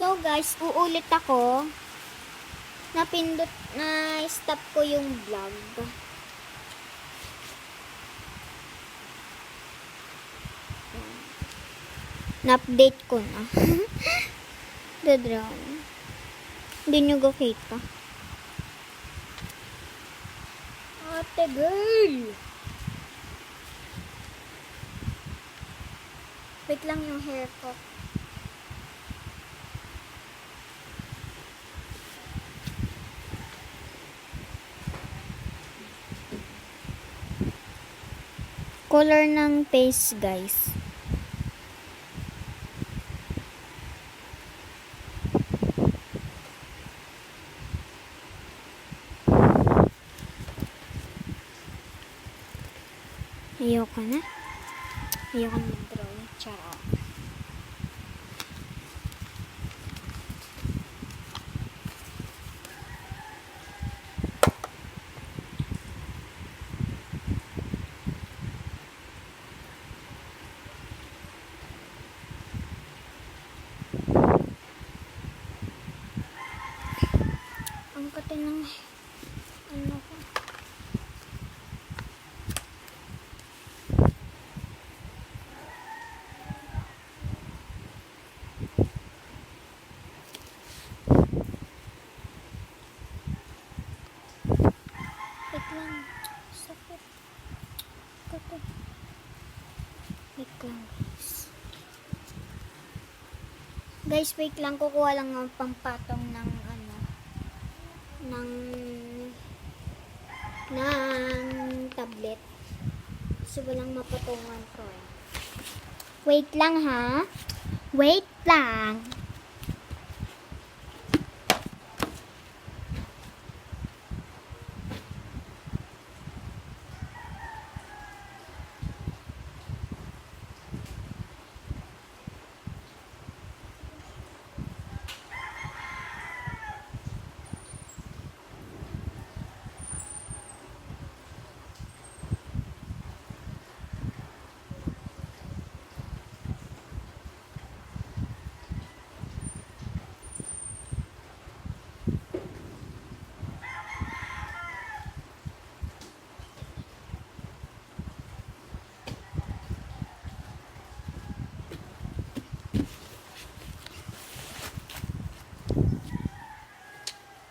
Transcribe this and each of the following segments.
So guys, uulit ako. Na-stop ko yung vlog. Na-update ko na. Dadraw. Hindi nyo gakita. Ate girl! Wait lang yung hair ko. Color ng face, guys. Ayoko na. Ayoko na mag-draw. Charo. Ang kate ng ano ko. Wait lang. Sakit. Kate. Wait lang, guys. Guys, wait lang. Kukuha lang ng pampatong ng ng tablet. So, walang mapatungan ko. Wait lang, ha? Wait lang.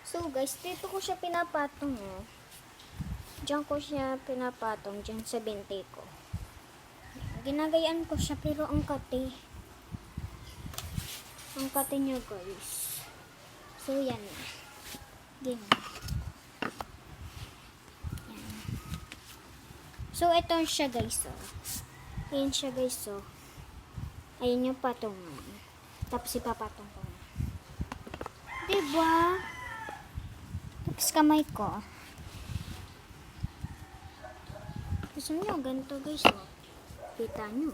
So guys, dito ko siya pinapatong, oh. Diyan ko siya pinapatong, diyan sa binte ko. Ginagayaan ko siya, pero ang kate. Ang kate niya, guys. So yan na. Ganyan. Yan. So ito siya, guys, oh. Ayan siya, guys, oh. Ayan yung patungan. Tapos ipapatong ko na. Diba? Tapos kamay ko. Gusto nyo, ganito, guys, oh. Kita nyo.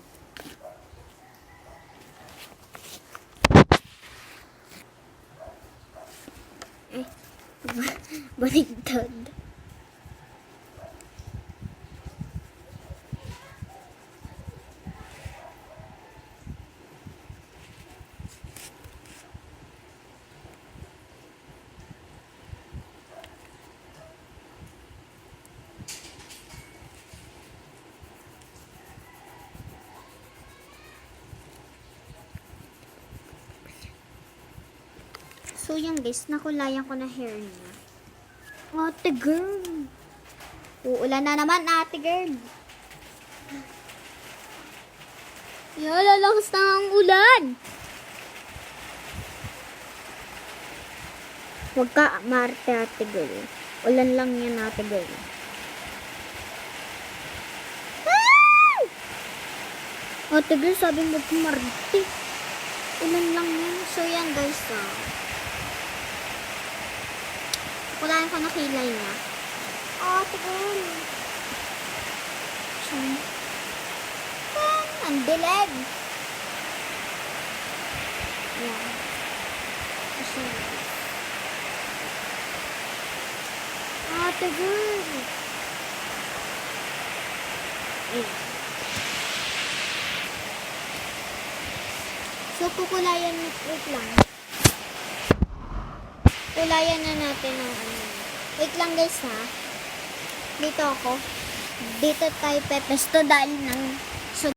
Baligtad. So, yan guys, nakulayan ko na hair niya. Ate girl! Uulan na naman, ate girl! Yan, lalakas na ang ulan! Huwag ka marte, ate girl. Ulan lang yan, ate girl. Ah! Ate girl, sabi mo kumarte. Ulan lang yan. So, yan guys, Kulayan ko na kilay niya. Oh, tigol. Ang dilag. Yan. Oh, tigol. Ayan. So, kukulayan, wait lang. Kulayan na natin ang ano. Wait lang guys ha. Dito ako. Dito tayo pepesto dahil